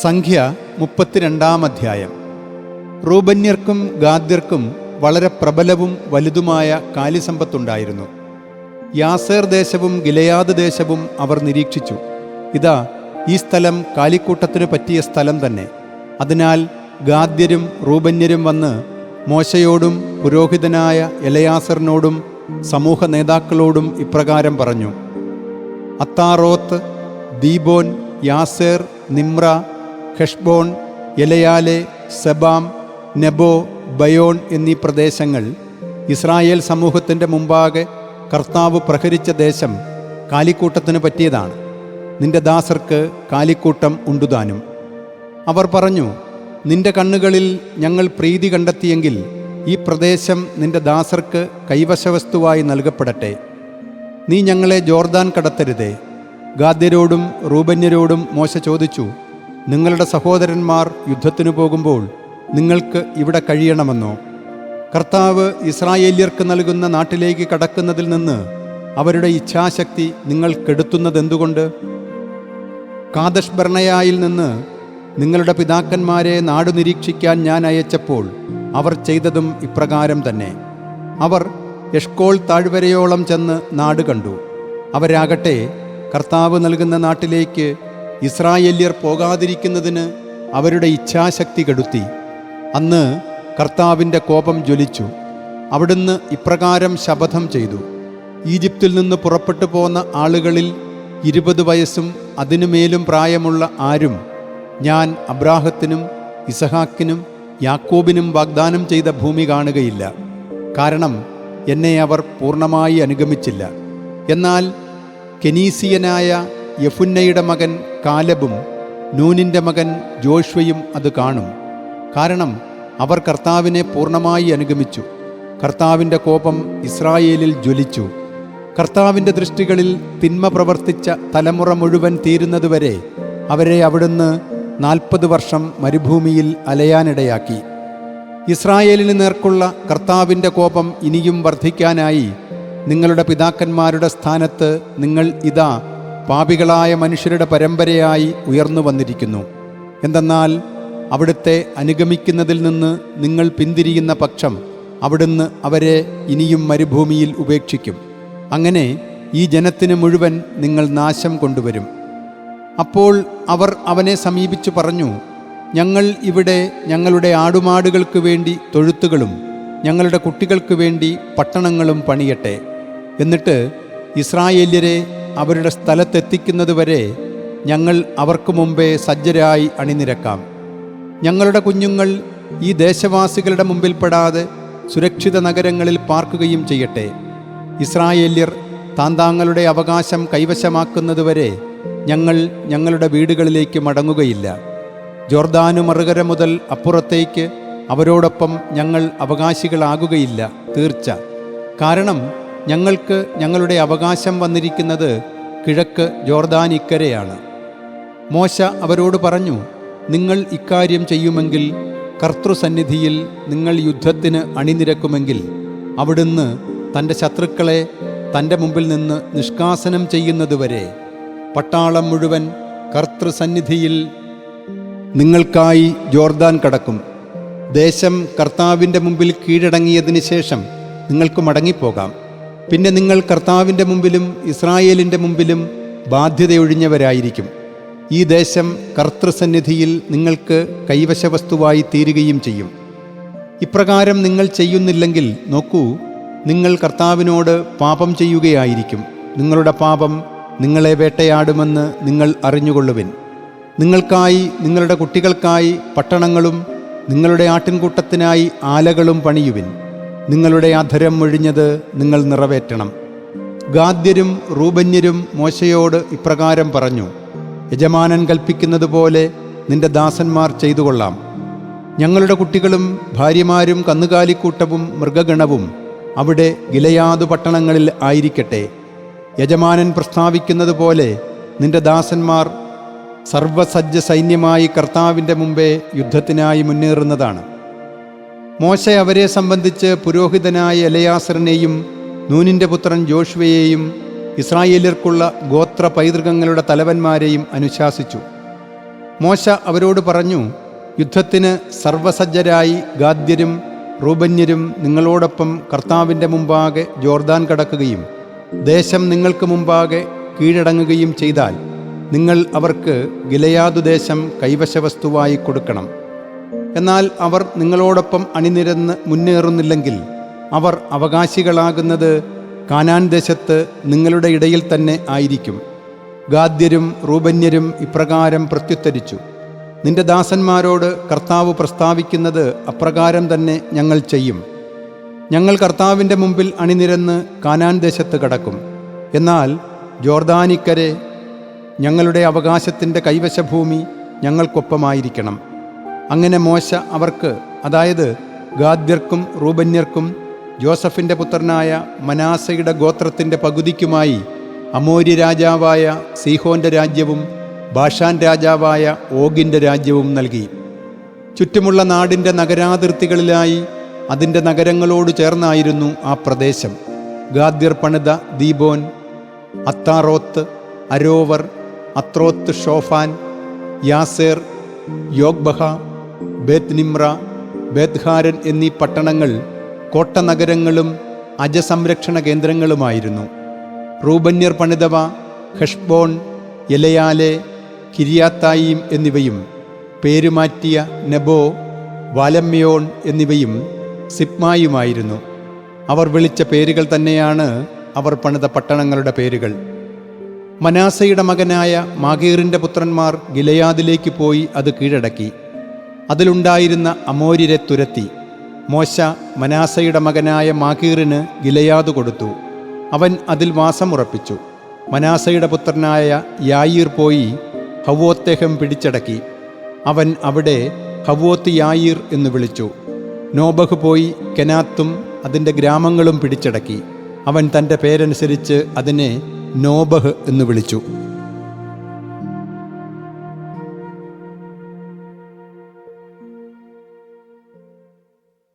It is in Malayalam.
സംഖ്യ 32 റൂബന്യർക്കും ഗാദ്യർക്കും വളരെ പ്രബലവും വലുതുമായ കാലിസമ്പത്തുണ്ടായിരുന്നു. യാസേർ ദേശവും ഗിലെയാദ് ദേശവും അവർ നിരീക്ഷിച്ചു. ഇതാ, ഈ സ്ഥലം കാലിക്കൂട്ടത്തിനു പറ്റിയ സ്ഥലം തന്നെ. അതിനാൽ ഗാദ്യരും റൂബന്യരും വന്ന് മോശയോടും പുരോഹിതനായ എലയാസറിനോടും സമൂഹ നേതാക്കളോടും ഇപ്രകാരം പറഞ്ഞു: Ataroth, Dibon, Jazer, Nimrah, Heshbon, എലയാലെ, സെബാം, Nebo, Bayern എന്നീ പ്രദേശങ്ങൾ ഇസ്രായേൽ സമൂഹത്തിൻ്റെ മുമ്പാകെ കർത്താവ് പ്രഹരിച്ച ദേശം കാലിക്കൂട്ടത്തിന് പറ്റിയതാണ്. നിന്റെ ദാസർക്ക് കാലിക്കൂട്ടം ഉണ്ടുതാനും. അവർ പറഞ്ഞു: നിന്റെ കണ്ണുകളിൽ ഞങ്ങൾ പ്രീതി കണ്ടെത്തിയെങ്കിൽ ഈ പ്രദേശം നിന്റെ ദാസർക്ക് കൈവശവസ്തുവായി നൽകപ്പെടട്ടെ. നീ ഞങ്ങളെ ജോർദാൻ കടത്തരുതേ. ഗാദ്യരോടും റൂബന്യരോടും മോശ ചോദിച്ചു: നിങ്ങളുടെ സഹോദരന്മാർ യുദ്ധത്തിനു പോകുമ്പോൾ നിങ്ങൾക്ക് ഇവിടെ കഴിയണമെന്നോ? കർത്താവ് ഇസ്രായേല്യർക്ക് നൽകുന്ന നാട്ടിലേക്ക് കടക്കുന്നതിൽ നിന്ന് അവരുടെ ഇച്ഛാശക്തി നിങ്ങൾ കെടുത്തുന്നതെന്തുകൊണ്ട്? കാദഷ് ബർണയായിൽ നിന്ന് നിങ്ങളുടെ പിതാക്കന്മാരെ നാടു നിരീക്ഷിക്കാൻ ഞാൻ അയച്ചപ്പോൾ അവർ ചെയ്തതും ഇപ്രകാരം തന്നെ. അവർ എഷ്കോൾ താഴ്വരയോളം ചെന്ന് നാട് കണ്ടു. അവരാകട്ടെ കർത്താവ് നൽകുന്ന നാട്ടിലേക്ക് ഇസ്രായേല്യർ പോകാതിരിക്കുന്നതിന് അവരുടെ ഇച്ഛാശക്തി കെടുത്തി. അന്ന് കർത്താവിൻ്റെ കോപം ജ്വലിച്ചു. അവിടുന്ന് ഇപ്രകാരം ശപഥം ചെയ്തു: ഈജിപ്തിൽ നിന്ന് പുറപ്പെട്ടു പോന്ന ആളുകളിൽ 20 വയസ്സും അതിനുമേലും പ്രായമുള്ള ആരും ഞാൻ അബ്രാഹത്തിനും ഇസഹാക്കിനും യാക്കോബിനും വാഗ്ദാനം ചെയ്ത ഭൂമി കാണുകയില്ല. കാരണം എന്നെ അവർ പൂർണ്ണമായി അനുഗമിച്ചില്ല. എന്നാൽ കെനീസിയനായ യെഫുന്നയുടെ മകൻ കാലബും നൂനിൻ്റെ മകൻ ജോഷ്വയും അത് കാണും. കാരണം അവർ കർത്താവിനെ പൂർണ്ണമായി അനുഗമിച്ചു. കർത്താവിൻ്റെ കോപം ഇസ്രായേലിൽ ജ്വലിച്ചു. കർത്താവിൻ്റെ ദൃഷ്ടികളിൽ തിന്മ പ്രവർത്തിച്ച തലമുറ മുഴുവൻ തീരുന്നതുവരെ അവരെ അവിടുന്ന് 40 വർഷം മരുഭൂമിയിൽ അലയാനിടയാക്കി. ഇസ്രായേലിന് നേർക്കുള്ള കർത്താവിൻ്റെ കോപം ഇനിയും വർദ്ധിക്കാനായി നിങ്ങളുടെ പിതാക്കന്മാരുടെ സ്ഥാനത്ത് നിങ്ങൾ ഇതാ പാപികളായ മനുഷ്യരുടെ പരമ്പരയായി ഉയർന്നു വന്നിരിക്കുന്നു. എന്തെന്നാൽ അവിടുത്തെ അനുഗമിക്കുന്നതിൽ നിന്ന് നിങ്ങൾ പിന്തിരിയുന്ന പക്ഷം അവിടുന്ന് അവരെ ഇനിയും മരുഭൂമിയിൽ ഉപേക്ഷിക്കും. അങ്ങനെ ഈ ജനത്തിന് മുഴുവൻ നിങ്ങൾ നാശം കൊണ്ടുവരും. അപ്പോൾ അവർ അവനെ സമീപിച്ചു പറഞ്ഞു: ഞങ്ങൾ ഇവിടെ ഞങ്ങളുടെ ആടുമാടുകൾക്ക് വേണ്ടി തൊഴുത്തുകളും ഞങ്ങളുടെ കുട്ടികൾക്ക് വേണ്ടി പട്ടണങ്ങളും പണിയട്ടെ. എന്നിട്ട് ഇസ്രായേല്യരെ അവരുടെ സ്ഥലത്തെത്തിക്കുന്നതുവരെ ഞങ്ങൾ അവർക്ക് മുമ്പേ സജ്ജരായി അണിനിരക്കാം. ഞങ്ങളുടെ കുഞ്ഞുങ്ങൾ ഈ ദേശവാസികളുടെ മുമ്പിൽപ്പെടാതെ സുരക്ഷിത നഗരങ്ങളിൽ പാർക്കുകയും ചെയ്യട്ടെ. ഇസ്രായേല്യർ താന്താങ്ങളുടെ അവകാശം കൈവശമാക്കുന്നതുവരെ ഞങ്ങൾ ഞങ്ങളുടെ വീടുകളിലേക്ക് മടങ്ങുകയില്ല. ജോർദാനു മറുകര മുതൽ അപ്പുറത്തേക്ക് അവരോടൊപ്പം ഞങ്ങൾ അവകാശികളാകുകയില്ല, തീർച്ച. കാരണം ഞങ്ങൾക്ക് ഞങ്ങളുടെ അവകാശം വന്നിരിക്കുന്നത് കിഴക്ക് ജോർദാൻ ഇക്കരെയാണ്. മോശ അവരോട് പറഞ്ഞു: നിങ്ങൾ ഇക്കാര്യം ചെയ്യുമെങ്കിൽ, കർത്തൃസന്നിധിയിൽ നിങ്ങൾ യുദ്ധത്തിന് അണിനിരക്കുമെങ്കിൽ, അവിടുന്ന് തൻ്റെ ശത്രുക്കളെ തൻ്റെ മുമ്പിൽ നിന്ന് നിഷ്കാസനം ചെയ്യുന്നതുവരെ പട്ടാളം മുഴുവൻ കർത്തൃസന്നിധിയിൽ നിങ്ങൾക്കായി ജോർദാൻ കടക്കും. ദേശം കർത്താവിൻ്റെ മുമ്പിൽ കീഴടങ്ങിയതിന് ശേഷം നിങ്ങൾക്ക് മടങ്ങിപ്പോകാം. പിന്നെ നിങ്ങൾ കർത്താവിൻ്റെ മുമ്പിലും ഇസ്രായേലിൻ്റെ മുമ്പിലും ബാധ്യതയൊഴിഞ്ഞവരായിരിക്കും. ഈ ദേശം കർത്തൃസന്നിധിയിൽ നിങ്ങൾക്ക് കൈവശവസ്തുവായി തീരുകയും ചെയ്യും. ഇപ്രകാരം നിങ്ങൾ ചെയ്യുന്നില്ലെങ്കിൽ നോക്കൂ, നിങ്ങൾ കർത്താവിനോട് പാപം ചെയ്യുകയായിരിക്കും. നിങ്ങളുടെ പാപം നിങ്ങളെ വേട്ടയാടുമെന്ന് നിങ്ങൾ അറിഞ്ഞുകൊള്ളുവിൻ. നിങ്ങൾക്കായി നിങ്ങളുടെ കുട്ടികൾക്കായി പട്ടണങ്ങളും നിങ്ങളുടെ ആട്ടിൻകൂട്ടത്തിനായി ആലകളും പണിയുവിൻ. നിങ്ങളുടെ അധരം ഒഴിഞ്ഞത് നിങ്ങൾ നിറവേറ്റണം. ഗാദ്യരും റൂബന്യരും മോശയോട് ഇപ്രകാരം പറഞ്ഞു: യജമാനൻ കൽപ്പിക്കുന്നത് പോലെ നിന്റെ ദാസന്മാർ ചെയ്തുകൊള്ളാം. ഞങ്ങളുടെ കുട്ടികളും ഭാര്യമാരും കന്നുകാലിക്കൂട്ടവും മൃഗഗണവും അവിടെ ഗിലെയാദ് പട്ടണങ്ങളിൽ ആയിരിക്കട്ടെ. യജമാനൻ പ്രസ്താവിക്കുന്നത് പോലെ നിന്റെ ദാസന്മാർ സർവസജ്ജ സൈന്യമായി കർത്താവിൻ്റെ മുമ്പേ യുദ്ധത്തിനായി മുന്നേറുന്നതാണ്. മോശ അവരെ സംബന്ധിച്ച് പുരോഹിതനായ എലയാസറിനെയും നൂനിൻ്റെ പുത്രൻ ജോഷ്വയെയും ഇസ്രായേല്യർക്കുള്ള ഗോത്ര പൈതൃകങ്ങളുടെ തലവന്മാരെയും അനുശാസിച്ചു. മോശ അവരോട് പറഞ്ഞു, യുദ്ധത്തിന് സർവസജ്ജരായി ഗാദ്യരും റൂബന്യരും നിങ്ങളോടൊപ്പം കർത്താവിൻ്റെ മുമ്പാകെ ജോർദാൻ കടക്കുകയും ദേശം നിങ്ങൾക്ക് മുമ്പാകെ കീഴടങ്ങുകയും ചെയ്താൽ നിങ്ങൾ അവർക്ക് ഗിലെയാദ് ദേശം കൈവശവസ്തുവായി കൊടുക്കണം. എന്നാൽ അവർ നിങ്ങളോടൊപ്പം അണിനിരന്ന് മുന്നേറുന്നില്ലെങ്കിൽ അവർ അവകാശികളാകുന്നത് കാനാൻ ദേശത്ത് നിങ്ങളുടെ ഇടയിൽ തന്നെ ആയിരിക്കും. ഗാദ്യരും റൂബന്യരും ഇപ്രകാരം പ്രത്യുത്തരിച്ചു, നിന്റെ ദാസന്മാരോട് കർത്താവ് പ്രസ്താവിക്കുന്നത് അപ്രകാരം തന്നെ ഞങ്ങൾ ചെയ്യും. ഞങ്ങൾ കർത്താവിൻ്റെ മുമ്പിൽ അണിനിരന്ന് കാനാൻ ദേശത്ത് കടക്കും. എന്നാൽ ജോർദാനിക്കരെ ഞങ്ങളുടെ അവകാശത്തിൻ്റെ കൈവശഭൂമി ഞങ്ങൾക്കൊപ്പമായിരിക്കണം. അങ്ങനെ മോശ അവർക്ക്, അതായത് ഗാദ്യർക്കും റൂബന്യർക്കും ജോസഫിൻ്റെ പുത്രനായ മനാസയുടെ ഗോത്രത്തിൻ്റെ പകുതിക്കുമായി അമോര്യ രാജാവായ സീഹോൻ്റെ രാജ്യവും ബാഷാൻ രാജാവായ ഓഗിൻ്റെ രാജ്യവും നൽകി. ചുറ്റുമുള്ള നാടിൻ്റെ നഗരാതിർത്തികളിലായി അതിൻ്റെ നഗരങ്ങളോട് ചേർന്നായിരുന്നു ആ പ്രദേശം. ഗാദ്യർ പണിത ദീബോൻ, അത്താറോത്ത്, അരോവർ, അത്രോത്ത് ഷോഫാൻ, യാസേർ, യോഗ്ബഹ, ബേത്ത് നിമ്ര, ബേത്ത്ഹാരൻ എന്നീ പട്ടണങ്ങൾ കോട്ടനഗരങ്ങളും അജസംരക്ഷണ കേന്ദ്രങ്ങളുമായിരുന്നു. റൂബന്യർ പണിതവ ഹെഷ്ബോൺ, എലയാലെ, കിരിയാത്തായിം എന്നിവയും പേരുമാറ്റിയ നെബോ, വാലമ്യോൺ എന്നിവയും സിപ്മായുമായിരുന്നു. അവർ വിളിച്ച പേരുകൾ തന്നെയാണ് അവർ പണിത പട്ടണങ്ങളുടെ പേരുകൾ. മനാസയുടെ മകനായ മാഗീറിൻ്റെ പുത്രന്മാർ ഗിലെയാദിലേക്ക് പോയി അത് കീഴടക്കി. അതിലുണ്ടായിരുന്ന അമോര്യരെ തുരത്തി. മോശ മനാസയുടെ മകനായ മാഗീറിന് ഗിലെയാദ് കൊടുത്തു. അവൻ അതിൽ വാസമുറപ്പിച്ചു. മനാസയുടെ പുത്രനായ യായീർ പോയി ഹവോത്തേഹം പിടിച്ചടക്കി. അവൻ അവിടെ ഹവോത്ത് യായീർ എന്ന് വിളിച്ചു. നോബഹ് പോയി കെനാത്തും അതിൻ്റെ ഗ്രാമങ്ങളും പിടിച്ചടക്കി. അവൻ തൻ്റെ പേരനുസരിച്ച് അതിനെ നോബഹ് എന്ന് വിളിച്ചു.